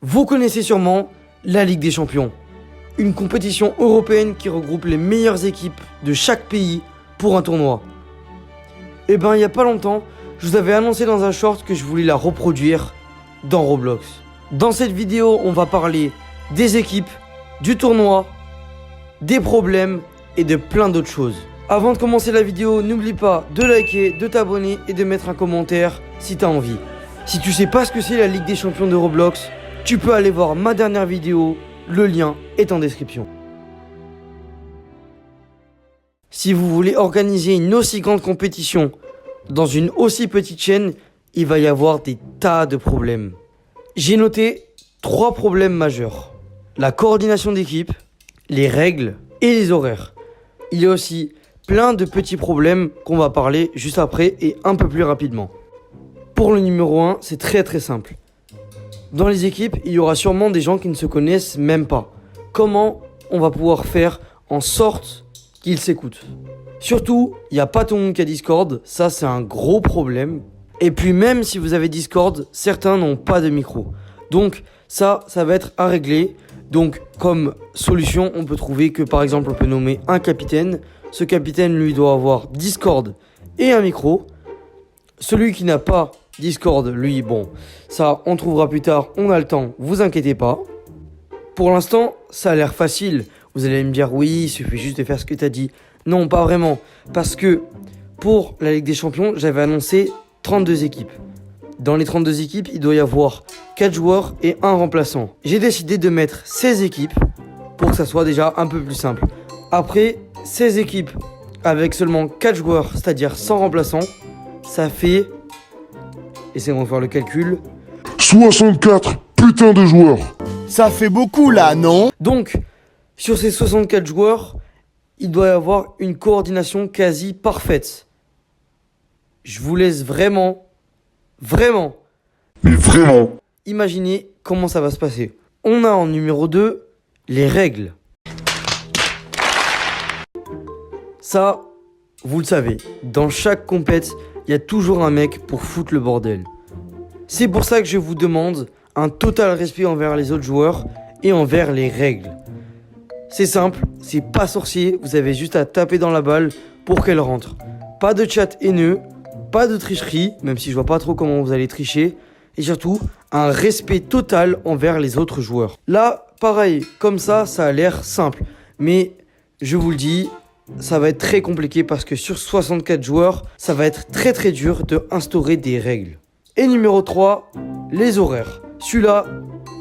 Vous connaissez sûrement la Ligue des Champions, une compétition européenne qui regroupe les meilleures équipes de chaque pays pour un tournoi. Et ben il n'y a pas longtemps, je vous avais annoncé dans un short que je voulais la reproduire dans Roblox. Dans cette vidéo, on va parler des équipes, du tournoi, des problèmes et de plein d'autres choses. Avant de commencer la vidéo, n'oublie pas de liker, de t'abonner et de mettre un commentaire si t'as envie. Si tu sais pas ce que c'est la Ligue des Champions de Roblox, tu peux aller voir ma dernière vidéo, le lien est en description. Si vous voulez organiser une aussi grande compétition dans une aussi petite chaîne, il va y avoir des tas de problèmes. J'ai noté 3 problèmes majeurs. La coordination d'équipe, les règles et les horaires. Il y a aussi plein de petits problèmes qu'on va parler juste après et un peu plus rapidement. Pour le numéro 1, c'est très simple. Dans les équipes, il y aura sûrement des gens qui ne se connaissent même pas. Comment on va pouvoir faire en sorte qu'ils s'écoutent? Surtout, il n'y a pas tout le monde qui a Discord, ça c'est un gros problème. Et puis même si vous avez Discord, certains n'ont pas de micro. Donc ça va être à régler. Donc comme solution, on peut trouver que par exemple on peut nommer un capitaine. Ce capitaine lui doit avoir Discord et un micro. Celui qui n'a pas Discord, lui, bon, ça on trouvera plus tard, on a le temps, vous inquiétez pas. Pour l'instant, ça a l'air facile. Vous allez me dire oui, il suffit juste de faire ce que tu as dit. Non, pas vraiment. Parce que pour la Ligue des Champions, j'avais annoncé 32 équipes. Dans les 32 équipes, il doit y avoir 4 joueurs et un remplaçant. J'ai décidé de mettre 16 équipes pour que ça soit déjà un peu plus simple. Après, 16 équipes avec seulement 4 joueurs, c'est-à-dire sans remplaçant, ça fait... Essayons de faire le calcul. 64 putains de joueurs. Ça fait beaucoup là, non? Donc, sur ces 64 joueurs, il doit y avoir une coordination quasi parfaite. Je vous laisse vraiment Mais vraiment. imaginer comment ça va se passer. On a en numéro 2, les règles. Ça, vous le savez, dans chaque compète, il y a toujours un mec pour foutre le bordel. C'est pour ça que je vous demande un total respect envers les autres joueurs et envers les règles. C'est simple, c'est pas sorcier, vous avez juste à taper dans la balle pour qu'elle rentre. Pas de chat haineux, pas de tricherie, même si je vois pas trop comment vous allez tricher. Et surtout, un respect total envers les autres joueurs. Là, pareil, comme ça a l'air simple. Mais je vous le dis, ça va être très compliqué parce que sur 64 joueurs, ça va être très dur de instaurer des règles. Et numéro 3, les horaires. Celui-là,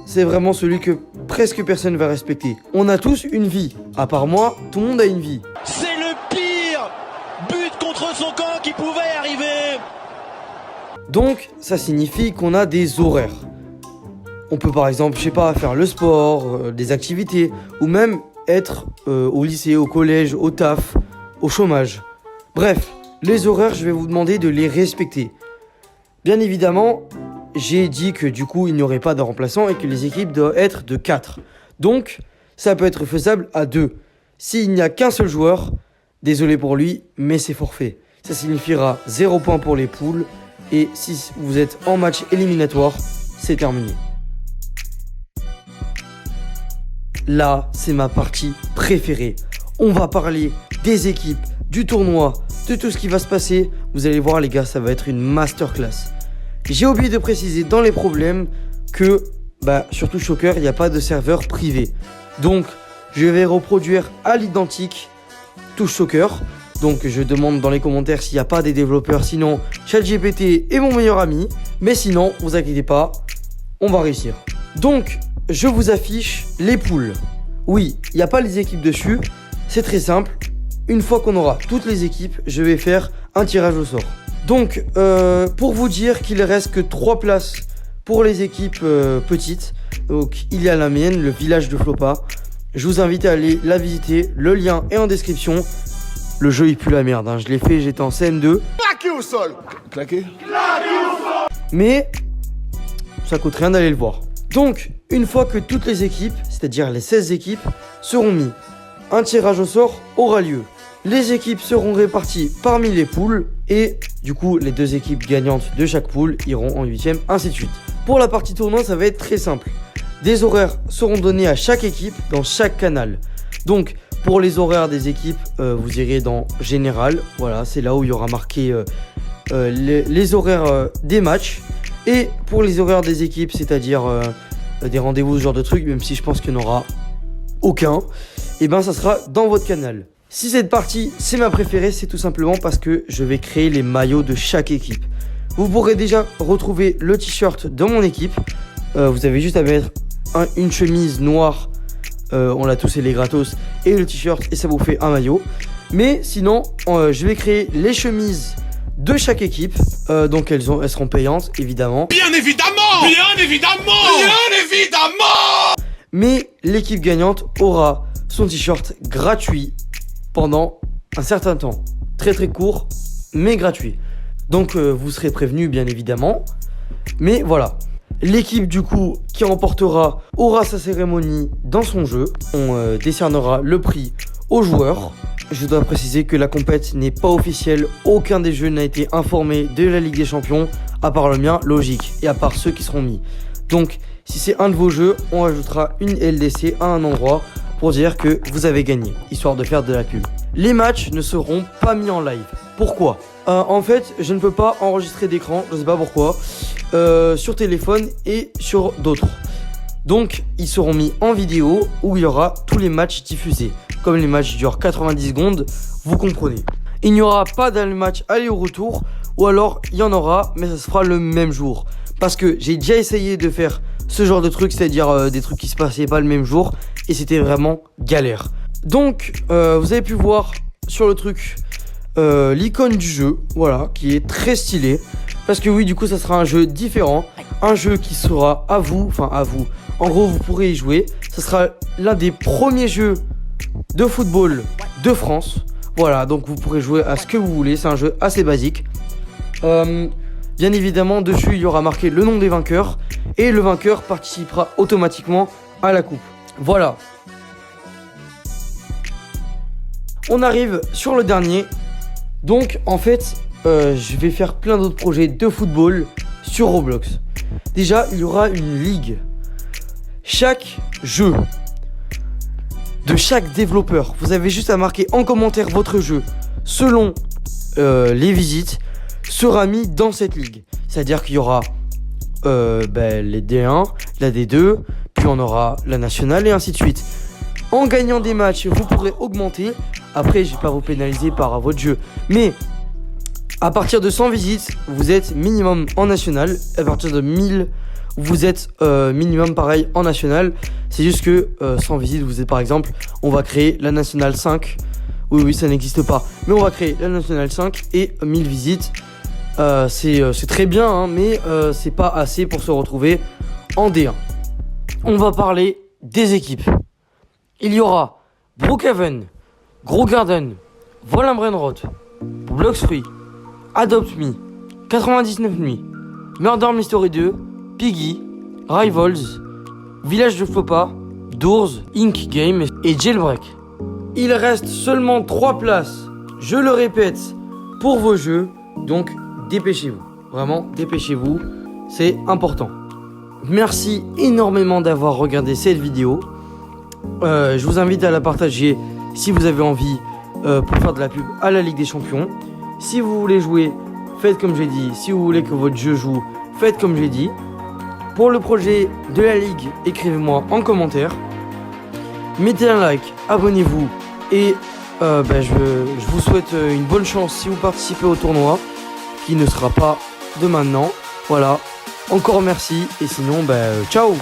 c'est vraiment celui que presque personne va respecter. On a tous une vie. À part moi, tout le monde a une vie. C'est le pire but contre son camp qui pouvait arriver. Donc, ça signifie qu'on a des horaires. On peut par exemple, je sais pas, faire le sport, des activités, ou même être au lycée, au collège, au taf, au chômage. Bref, les horaires, je vais vous demander de les respecter. Bien évidemment, j'ai dit que du coup, il n'y aurait pas de remplaçant et que les équipes doivent être de 4. Donc, ça peut être faisable à 2. S'il n'y a qu'un seul joueur, désolé pour lui, mais c'est forfait. Ça signifiera 0 points pour les poules. Et si vous êtes en match éliminatoire, c'est terminé. Là, c'est ma partie préférée. On va parler des équipes, du tournoi, de tout ce qui va se passer. Vous allez voir les gars, ça va être une masterclass. J'ai oublié de préciser dans les problèmes que, sur Touche Soccer, il n'y a pas de serveur privé. Donc, je vais reproduire à l'identique Touche Soccer. Donc, je demande dans les commentaires s'il n'y a pas des développeurs. Sinon, ChatGPT est mon meilleur ami. Mais sinon, vous inquiétez pas, on va réussir. Donc, je vous affiche les poules. Oui, il n'y a pas les équipes dessus. C'est très simple. Une fois qu'on aura toutes les équipes, je vais faire un tirage au sort. Donc, pour vous dire qu'il ne reste que 3 places pour les équipes petites. Donc, il y a la mienne, le village de Flopa. Je vous invite à aller la visiter. Le lien est en description. Le jeu il pue la merde, hein. Je l'ai fait, j'étais en CM2. Claqué au sol. Claqué. Mais ça coûte rien d'aller le voir. Donc, une fois que toutes les équipes, c'est-à-dire les 16 équipes, seront mises, un tirage au sort aura lieu. Les équipes seront réparties parmi les poules et du coup, les 2 équipes gagnantes de chaque poule iront en 8ème, ainsi de suite. Pour la partie tournoi, ça va être très simple. Des horaires seront donnés à chaque équipe dans chaque canal. Donc pour les horaires des équipes, vous irez dans Général. Voilà, c'est là où il y aura marqué les horaires des matchs. Et pour les horaires des équipes, c'est-à-dire des rendez-vous, ce genre de trucs, même si je pense qu'il n'y en aura aucun, et ben ça sera dans votre canal. Si cette partie c'est ma préférée, c'est tout simplement parce que je vais créer les maillots de chaque équipe. Vous pourrez déjà retrouver le t-shirt de mon équipe. Vous avez juste à mettre une chemise noire, on l'a tous et les gratos, et le t-shirt, et ça vous fait un maillot. Mais sinon, je vais créer les chemises de chaque équipe, donc elles seront payantes évidemment. Bien évidemment, bien évidemment, bien évidemment. Mais l'équipe gagnante aura son t-shirt gratuit pendant un certain temps, très très court, mais gratuit. Donc vous serez prévenus bien évidemment. Mais voilà, l'équipe du coup qui remportera aura sa cérémonie dans son jeu. On décernera le prix aux joueurs. Je dois préciser que la compète n'est pas officielle, aucun des jeux n'a été informé de la Ligue des Champions, à part le mien, logique, et à part ceux qui seront mis. Donc, si c'est un de vos jeux, on ajoutera une LDC à un endroit pour dire que vous avez gagné, histoire de faire de la pub. Les matchs ne seront pas mis en live. Pourquoi ? En fait, je ne peux pas enregistrer d'écran, je ne sais pas pourquoi, sur téléphone et sur d'autres. Donc, ils seront mis en vidéo où il y aura tous les matchs diffusés. Comme les matchs durent 90 secondes, vous comprenez. Il n'y aura pas d'un match aller au retour, ou alors il y en aura, mais ça se fera le même jour. Parce que j'ai déjà essayé de faire ce genre de trucs, c'est-à-dire des trucs qui se passaient pas le même jour, et c'était vraiment galère. Donc, vous avez pu voir sur le truc l'icône du jeu, voilà, qui est très stylé. Parce que oui, du coup, ça sera un jeu différent, un jeu qui sera à vous, enfin à vous. En gros, vous pourrez y jouer. Ça sera l'un des premiers jeux de football de France. Voilà, donc vous pourrez jouer à ce que vous voulez. C'est un jeu assez basique. Bien évidemment, dessus, il y aura marqué le nom des vainqueurs. Et le vainqueur participera automatiquement à la coupe. Voilà. On arrive sur le dernier. Donc, en fait, je vais faire plein d'autres projets de football sur Roblox. Déjà, il y aura une ligue. Chaque jeu de chaque développeur, vous avez juste à marquer en commentaire votre jeu selon les visites, sera mis dans cette ligue. C'est-à-dire qu'il y aura les D1, la D2, puis on aura la nationale et ainsi de suite. En gagnant des matchs, vous pourrez augmenter. Après, je vais pas vous pénaliser par votre jeu, mais à partir de 100 visites, vous êtes minimum en national. À partir de 1000, vous êtes minimum pareil en national. C'est juste que 100 visites, vous êtes par exemple, on va créer la nationale 5. Oui, ça n'existe pas. Mais on va créer la nationale 5 et 1000 visites. C'est très bien, hein, mais c'est pas assez pour se retrouver en D1. On va parler des équipes. Il y aura Brookhaven, Grow Garden, Volambrenrod, Bloxfree, Adopt Me, 99 Nuits, Murder Mystery 2, Piggy, Rivals, Village de Flopa, Doors, Inc Game et Jailbreak. Il reste seulement 3 places, je le répète, pour vos jeux, donc dépêchez-vous. Vraiment, dépêchez-vous, c'est important. Merci énormément d'avoir regardé cette vidéo. Je vous invite à la partager si vous avez envie pour faire de la pub à la Ligue des Champions. Si vous voulez jouer, faites comme j'ai dit. Si vous voulez que votre jeu joue, faites comme j'ai dit. Pour le projet de la Ligue, écrivez-moi en commentaire. Mettez un like, abonnez-vous. Et je vous souhaite une bonne chance si vous participez au tournoi, qui ne sera pas de maintenant. Voilà, encore merci. Et sinon, ciao.